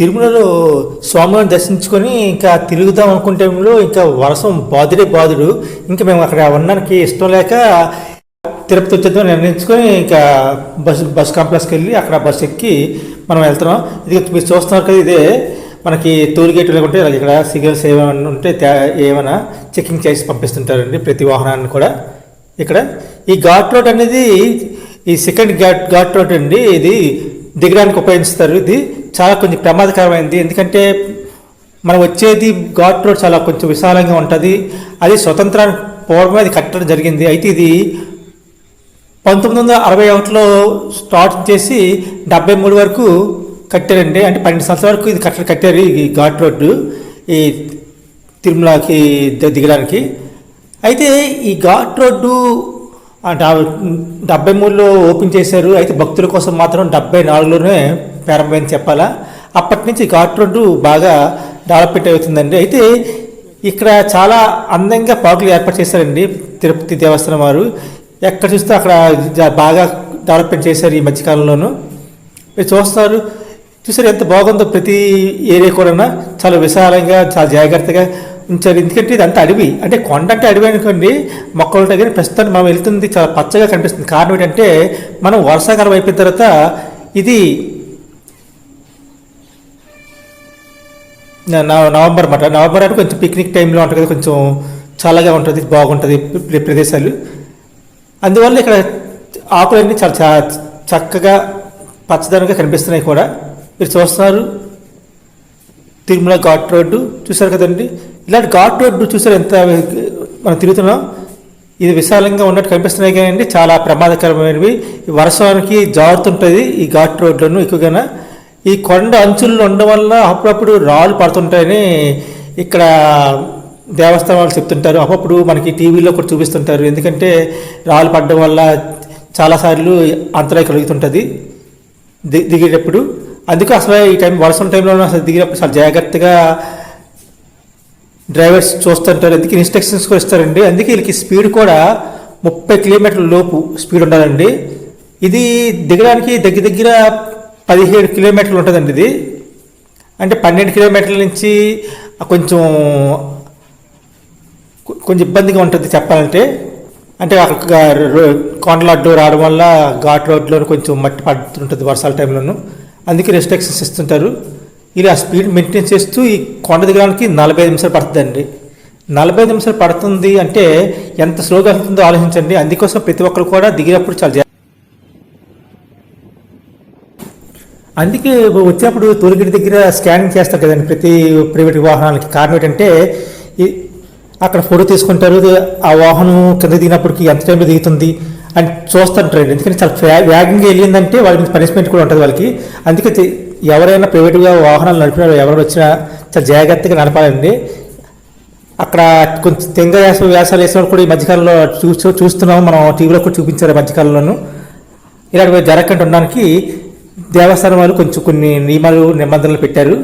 తిరుమలలో స్వామివారిని దర్శించుకొని ఇంకా తిరుగుదాం అనుకుంటే ఇంకా వర్షం బాదుడు. ఇంకా మేము అక్కడ ఉండడానికి ఇష్టం లేక తిరుపతి వచ్చేద్దాం నిర్ణయించుకొని ఇంకా బస్ కాంప్లెక్స్కి వెళ్ళి అక్కడ బస్ ఎక్కి మనం వెళ్తున్నాం. ఇది మీరు చూస్తున్నారు కదా, ఇదే మనకి టోల్ గేట్ లేకుంటే ఇక్కడ సిగ్నల్స్ ఏమైనా ఉంటే ఏమైనా చెకింగ్ చేసి పంపిస్తుంటారండి ప్రతి వాహనాన్ని కూడా. ఇక్కడ ఈ ఘాట్ రోడ్ అనేది ఈ సెకండ్ ఘాట్ రోడ్ అండి. ఇది దిగడానికి ఉపయోగిస్తారు. ఇది చాలా కొంచెం ప్రమాదకరమైనది, ఎందుకంటే మనం వచ్చేది ఘాట్ రోడ్ చాలా కొంచెం విశాలంగా ఉంటుంది. అది స్వతంత్రానికి పూర్వమే అది కట్టడం జరిగింది. అయితే ఇది 1961లో స్టార్ట్ చేసి 73 వరకు కట్టారండి. అంటే 12 సంవత్సరాల వరకు ఇది కట్టారు ఈ ఘాట్ రోడ్డు ఈ తిరుమలకి దిగడానికి. అయితే ఈ ఘాట్ రోడ్డు 73లో ఓపెన్ చేశారు. అయితే భక్తుల కోసం మాత్రం 74లోనే ప్రారంభమైంది చెప్పాలా. అప్పటి నుంచి ఘాట్ రోడ్డు బాగా డెవలప్మెంట్ అవుతుందండి. అయితే ఇక్కడ చాలా అందంగా పార్కులు ఏర్పాటు చేశారండి తిరుపతి దేవస్థానం వారు. ఎక్కడ చూస్తే అక్కడ బాగా డెవలప్మెంట్ చేశారు ఈ మధ్యకాలంలోనూ. మీరు చూసారు ఎంత బాగుందో. ప్రతి ఏరియా కూడా చాలా విశాలంగా చాలా జాగ్రత్తగా ఉంచారు. ఎందుకంటే ఇది అంత అడవి, అంటే కొండ అంటే అడవి అనుకోండి, మొక్కలు ఉంటాయి. కానీ ప్రస్తుతానికి మనం వెళ్తుంది చాలా పచ్చగా కనిపిస్తుంది. కారణం ఏంటంటే మనం వర్షాకాలం అయిపోయిన తర్వాత ఇది నవంబర్ అంటే కొంచెం పిక్నిక్ టైంలో ఉంటుంది కదా, కొంచెం చల్లగా ఉంటుంది, బాగుంటుంది ప్రదేశాలు. అందువల్ల ఇక్కడ ఆకులన్నీ చాలా చక్కగా పచ్చదనంగా కనిపిస్తున్నాయి కూడా. మీరు చూస్తున్నారు తిరుమల ఘాట్ రోడ్డు చూసారు కదండి. ఇలాంటి ఘాట్ రోడ్డు చూసారు ఎంత మనం తిరుగుతున్నాం. ఇది విశాలంగా ఉన్నట్టు కనిపిస్తున్నాయి కానీ చాలా ప్రమాదకరమైనవి. వర్షానికి జారుతుంటుంది ఈ ఘాట్ రోడ్లను ఎక్కువగా. ఈ కొండ అంచుల్లో ఉండడం వల్ల అప్పుడప్పుడు రాళ్ళు పడుతుంటాయని ఇక్కడ దేవస్థానం వాళ్ళు చెప్తుంటారు. అప్పుడప్పుడు మనకి టీవీలో కూడా చూపిస్తుంటారు. ఎందుకంటే రాళ్ళు పడడం వల్ల చాలాసార్లు అంతరాయం కలుగుతుంటుంది దిగేటప్పుడు. అందుకే అసలు ఈ వర్షం టైంలో అసలు దిగినప్పుడు చాలా జాగ్రత్తగా డ్రైవర్స్ చూస్తుంటారు. అందుకే ఇన్స్ట్రక్షన్స్ కూడా ఇస్తారండి. అందుకే వీళ్ళకి స్పీడ్ కూడా 30 కిలోమీటర్ల లోపు స్పీడ్ ఉండాలండి. ఇది దిగడానికి దగ్గర 17 కిలోమీటర్లు ఉంటుందండి. ఇది అంటే 12 కిలోమీటర్ల నుంచి కొంచెం ఇబ్బందిగా ఉంటుంది చెప్పాలంటే. అంటే కొండల అడ్డు రావడం వల్ల ఘాట్ రోడ్లో కొంచెం మట్టి పడుతుంటుంది వర్షాల టైంలోనూ. అందుకే రెస్ట్రిక్షన్స్ ఇస్తుంటారు. ఇలా స్పీడ్ మెయింటైన్ చేస్తూ ఈ కొండ దిగడానికి 45 నిమిషాలు పడుతుందండి. 45 నిమిషాలు పడుతుంది అంటే ఎంత స్లోగా వెళ్తుందో ఆలోచించండి. అందుకోసం ప్రతి ఒక్కరు కూడా దిగినప్పుడు చాలా అందుకే వచ్చేప్పుడు టోల్గేట్ దగ్గర స్కానింగ్ చేస్తారు కదండి ప్రతి ప్రైవేట్ వాహనాలకి. కారణం ఏంటంటే అక్కడ ఫోటో తీసుకుంటారు, ఆ వాహనం కింద దిగినప్పటికి ఎంత టైంలో దిగుతుంది అని చూస్తుంటారు. ఎందుకంటే చాలా వేగంగా వెళ్ళిందంటే వాళ్ళకి పనిష్మెంట్ కూడా ఉంటుంది వాళ్ళకి. అందుకే ఎవరైనా ప్రైవేట్గా వాహనాలు నడిపిన ఎవరైనా వచ్చినా చాలా జాగ్రత్తగా నడపాలండి. అక్కడ కొంచెం తెంగ వ్యాసాలు వేసిన కూడా ఈ మధ్యకాలంలో చూస్తున్నాం, మనం టీవీలో కూడా చూపించారు మధ్యకాలంలోనూ. ఇలాంటి జరగకుండా ఉండడానికి దేవస్థానం వాళ్ళు కొంచెం కొన్ని నియమాలు నిబంధనలు పెట్టారు.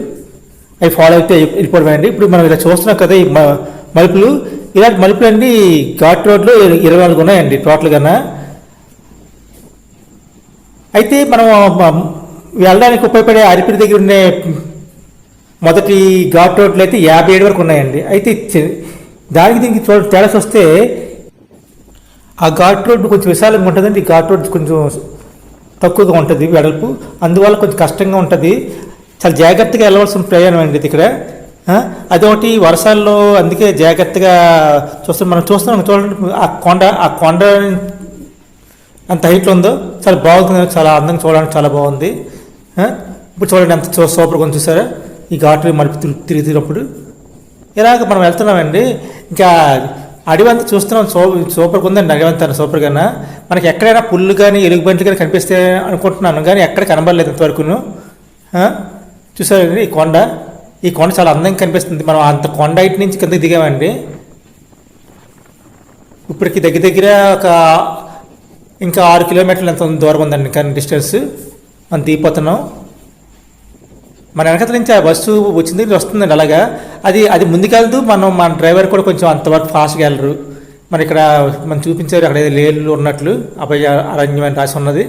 అవి ఫాలో అయితే వెళ్ళిపోవడమేనండి. ఇప్పుడు మనం ఇలా చూస్తున్నాం కదా ఈ మలుపులు. ఇలాంటి మలుపులు అన్నీ ఘాట్ రోడ్లో 24 ఉన్నాయండి టోటల్గా. అయితే మనం వెళ్ళడానికి ఉపయోగపడే అరిపిరి దగ్గర ఉండే మొదటి ఘాట్ రోడ్లు అయితే 57 వరకు ఉన్నాయండి. అయితే దానికి దీనికి తేడా వస్తే ఆ ఘాట్ రోడ్డు కొంచెం విశాలంగా ఉంటుందండి. ఈ ఘాట్ రోడ్డు కొంచెం తక్కువగా ఉంటుంది వెడల్పు. అందువల్ల కొంచెం కష్టంగా ఉంటుంది. చాలా జాగ్రత్తగా వెళ్ళవలసిన ప్రయాణం అండి ఇది ఇక్కడ. అదొకటి వర్షాల్లో, అందుకే జాగ్రత్తగా మనం చూస్తున్నాం. చూడండి ఆ కొండ అంత హైట్లో ఉందో చాలా బాగుంది, చాలా అందంగా చూడడానికి చాలా బాగుంది. ఇప్పుడు చూడండి ఎంత సూపర్గా ఉంది చూసారా ఈ ఘాటు మలుపు తిరుగుతున్నప్పుడు. ఇలాగ మనం వెళ్తున్నామండి. ఇంకా అడవి అంతా చూస్తున్నాం, సూపర్గా ఉందండి అడవి అంతా సూపర్గా. మనకి ఎక్కడైనా పుల్లు కానీ ఎలుగుబంట్లు కానీ కనిపిస్తే అనుకుంటున్నాను, కానీ ఎక్కడ కనబడలేదు ఇంతవరకును. చూసారండి ఈ కొండ చాలా అందంగా కనిపిస్తుంది. మనం అంత కొండ హైట్ నుంచి కిందకి దిగామండి. ఇప్పటికి దగ్గర ఇంకా 6 కిలోమీటర్లు ఎంత దూరం ఉందండి కానీ డిస్టెన్స్. మనం దిగిపోతున్నాం. మన వెనకల నుంచి ఆ బస్సు వస్తుందండి. అలాగా అది ముందుకెళ్తూ మన డ్రైవర్ కూడా కొంచెం అంతవరకు ఫాస్ట్గా వెళ్ళరు. మరి ఇక్కడ మనం చూపించారు అక్కడ ఏదో లేళ్ళు ఉన్నట్లు అభయ అరణ్యం అని రాసి ఉన్నది.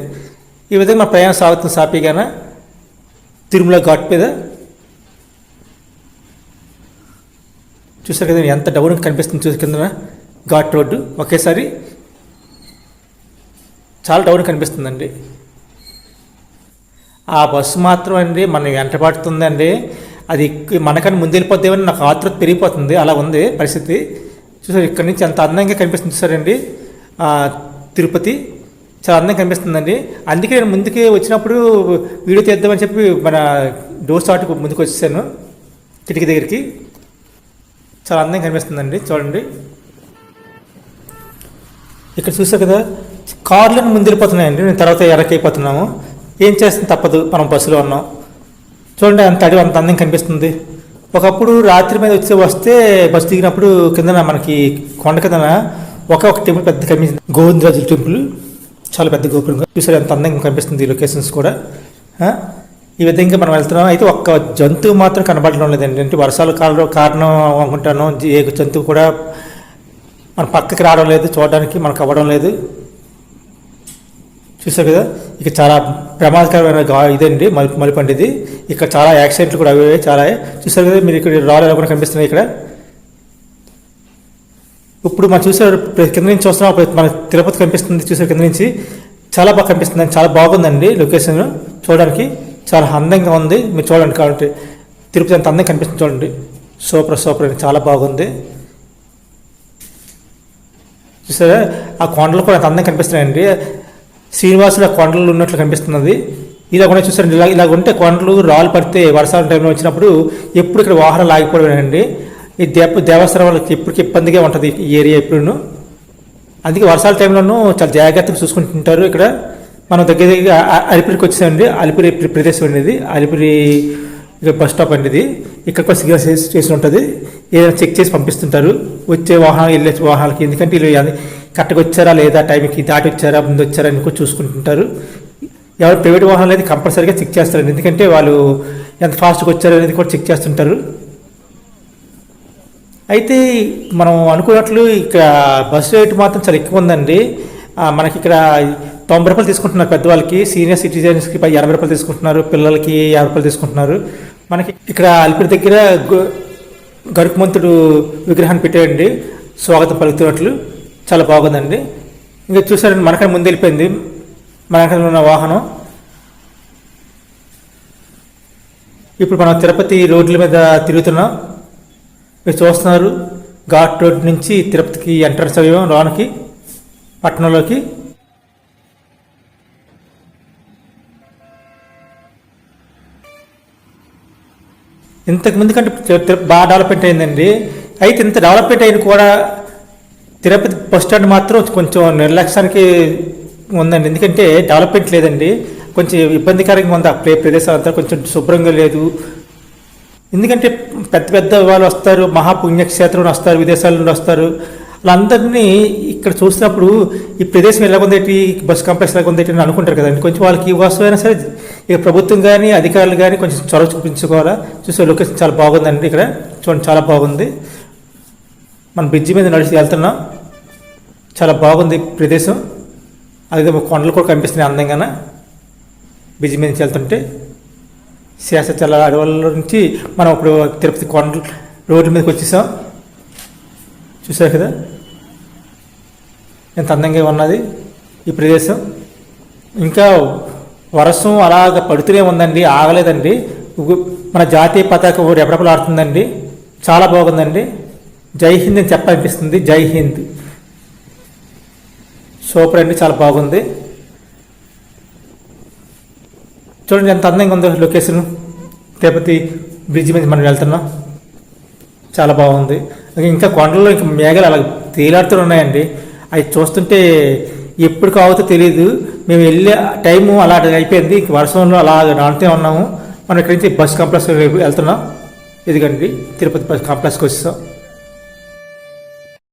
ఈ విధంగా మన ప్రయాణం సాగుతుంది సాఫీగాన తిరుమల ఘాట్ మీద. చూసారు కదా ఎంత డౌన్ కనిపిస్తుంది, చూసి కింద ఘాట్ రోడ్డు ఒకేసారి చాలా డౌన్ కనిపిస్తుందండి. ఆ బస్సు మాత్రం అండి మన వెంట పడుతుందండి, అది మనకన్నా ముందు వెళ్ళిపోద్దేమని నాకు ఆతృత పెరిగిపోతుంది, అలా ఉంది పరిస్థితి. చూసారు ఇక్కడ నుంచి ఎంత అందంగా కనిపిస్తుంది చూసారండి తిరుపతి, చాలా అందంగా కనిపిస్తుందండి. అందుకే నేను ముందుకే వచ్చినప్పుడు వీడియో తీద్దామని చెప్పి మన డోర్ స్టార్ట్ ముందుకు వచ్చేసాను కిటికీ దగ్గరికి. చాలా అందంగా కనిపిస్తుందండి చూడండి. ఇక్కడ చూసారు కదా కార్లను ముందు వెళ్ళిపోతున్నాయండి, నేను తర్వాత ఎరకైపోతున్నాము. ఏం చేస్తుంది, తప్పదు, మనం బస్సులో ఉన్నాం. చూడండి అంత అడవి అంత అందంగా కనిపిస్తుంది. ఒకప్పుడు రాత్రి మీద వస్తే బస్సు దిగినప్పుడు కిందన మనకి కొండ కిందన ఒక టెంపుల్ పెద్ద కనిపిస్తుంది, గోవిందరాజుల టెంపుల్, చాలా పెద్ద గోపురంగా. చూసారు ఎంత అందంగా కనిపిస్తుంది ఈ లొకేషన్స్ కూడా. ఈ విధంగా మనం వెళ్తున్నాం. అయితే ఒక్క జంతువు మాత్రం కనబడడం లేదండి, అంటే వర్షాల కారణం అనుకుంటాను. ఏ జంతువు కూడా మన పక్కకి రావడం లేదు, చూడడానికి మనకు అవ్వడం లేదు. చూసారు కదా ఇక చాలా ప్రమాదకరమైన ఇదండి మలిపండి ఇది. ఇక్కడ చాలా యాక్సిడెంట్లు కూడా అవి చాలా. చూసారు కదా మీరు ఇక్కడ రాళ్ళు ఎలా కూడా కనిపిస్తున్నాయి ఇక్కడ. ఇప్పుడు మనం చూసారు కింద నుంచి చూస్తున్నాం, మన తిరుపతి కనిపిస్తుంది. చూసారు కింద నుంచి చాలా బాగా కనిపిస్తుంది, చాలా బాగుందండి లొకేషన్, చూడడానికి చాలా అందంగా ఉంది. మీరు చూడండి కాబట్టి తిరుపతి అంత అందంగా కనిపిస్తుంది చూడండి. సూపర్ అండి, చాలా బాగుంది. చూసారా ఆ కొండలు కూడా అంత అందంగా కనిపిస్తున్నాయండి. శ్రీనివాసుడు ఆ కొండలు ఉన్నట్లు కనిపిస్తున్నది. ఇలా కూడా చూసారండి, ఇలా ఉంటే కొండలు రాళ్ళు పడితే వర్షాల టైంలో వచ్చినప్పుడు ఎప్పుడు ఇక్కడ వాహనాలు ఆగిపోవడండి. ఈ దేవస్థానం వాళ్ళకి ఎప్పటికీ ఇబ్బందిగా ఉంటుంది ఈ ఏరియా ఎప్పుడును. అందుకే వర్షాల టైంలోనూ చాలా జాగ్రత్తగా చూసుకుంటుంటారు. ఇక్కడ మనం దగ్గర అలిపిరికి వచ్చామండి, అలిపిరి ప్రదేశం అండి ఇది. అలిపిరి బస్ స్టాప్ అండి ఇది. ఇక్కడ కూడా సిగ్నల్ స్టేషన్ ఉంటుంది, ఏదైనా చెక్ చేసి పంపిస్తుంటారు వచ్చే వాహనాలు వెళ్ళే వాహనాలకి. ఎందుకంటే వీళ్ళు కరెక్ట్గా వచ్చారా లేదా, టైంకి దాటి వచ్చారా, ముందు వచ్చారా అని కూడా చూసుకుంటుంటారు. ఎవరు ప్రైవేట్ వాహనాలు అనేది కంపల్సరీగా చెక్ చేస్తారండి, ఎందుకంటే వాళ్ళు ఎంత ఫాస్ట్గా వచ్చారు అనేది కూడా చెక్ చేస్తుంటారు. అయితే మనం అనుకున్నట్లు ఇక్కడ బస్సు రేటు మాత్రం చాలా ఎక్కువ ఉందండి. మనకి ఇక్కడ 90 రూపాయలు తీసుకుంటున్నారు పెద్దవాళ్ళకి, సీనియర్ సిటిజన్స్కి 80 రూపాయలు తీసుకుంటున్నారు, పిల్లలకి 50 రూపాయలు తీసుకుంటున్నారు. మనకి ఇక్కడ అలిపిరి దగ్గర గరుకుమంతుడు విగ్రహాన్ని పెట్టేయండి, స్వాగతం పలుకుతున్నట్లు, చాలా బాగుందండి. ఇంకా చూసారండి మనకన్నా ముందు వెళ్ళిపోయింది మనకన్నా ఉన్న వాహనం. ఇప్పుడు మనం తిరుపతి రోడ్ల మీద తిరుగుతున్నాం. మీరు చూస్తున్నారు ఘాట్ రోడ్ నుంచి తిరుపతికి ఎంట్రన్స్ అయ్యాం లోనికి పట్టణంలోకి. ఇంతకుముందు కంటే బాగా డెవలప్మెంట్ అయిందండి. అయితే ఇంత డెవలప్మెంట్ అయిన కూడా తిరుపతి బస్ స్టాండ్ మాత్రం కొంచెం నిర్లక్ష్యానికి ఉందండి, ఎందుకంటే డెవలప్మెంట్ లేదండి. కొంచెం ఇబ్బందికరంగా ఉంది, ఆ ప్రదేశాలు అంతా కొంచెం శుభ్రంగా లేదు. ఎందుకంటే పెద్ద వాళ్ళు వస్తారు, మహాపుణ్యక్షేత్రం వస్తారు, విదేశాల నుండి వస్తారు, వాళ్ళందరినీ ఇక్కడ చూసినప్పుడు ఈ ప్రదేశం ఎలాగొందేటి, బస్ కాంప్లెక్స్ ఎలాగొందేటి అని అనుకుంటారు కదండి. కొంచెం వాళ్ళకి వస్తువైనా సరే ఇక ప్రభుత్వం కానీ అధికారులు కానీ కొంచెం చొరవ చూపించుకోవాలా. చూసే లొకేషన్ చాలా బాగుందండి, ఇక్కడ చూడండి చాలా బాగుంది. మన బ్రిడ్జి మీద నడిచి వెళ్తున్నాం, చాలా బాగుంది ప్రదేశం. అదే కొండలు కూడా కనిపిస్తున్నాయి అందంగానే బ్రిడ్జి మీద నుంచి వెళ్తుంటే. శేషాచల అడవుల నుంచి మనం ఇప్పుడు తిరుపతి కొండ రోడ్డు మీదకి వచ్చేసాం. చూసారు కదా ఎంత అందంగా ఉన్నది ఈ ప్రదేశం. ఇంకా వర్షం అలాగ పడుతూనే ఉందండి, ఆగలేదండి. మన జాతీయ పతాకం రెపరెపలు ఆడుతుందండి, చాలా బాగుందండి. జై హింద్ అని చెప్పాలనిపిస్తుంది, జై హింద్. సూపర్ అండి, చాలా బాగుంది. చూడండి ఎంత అందంగా ఉందో లొకేషన్. తిరుపతి బ్రిడ్జ్ మీద మనం వెళ్తున్నాం, చాలా బాగుంది. ఇంకా కొండల్లో ఇంకా మేఘాలు అలా తేలాడుతూ ఉన్నాయండి. అవి చూస్తుంటే ఎప్పుడు కావుతో తెలియదు. మేము వెళ్ళే టైము అలా అయిపోయింది, వర్షంలో అలా నాడుతూ ఉన్నాము. మనం ఇక్కడి నుంచి బస్ కాంప్లెక్స్ వెళ్తున్నాం. ఇదిగండి తిరుపతి బస్ కాంప్లెక్స్కి వచ్చేసాం.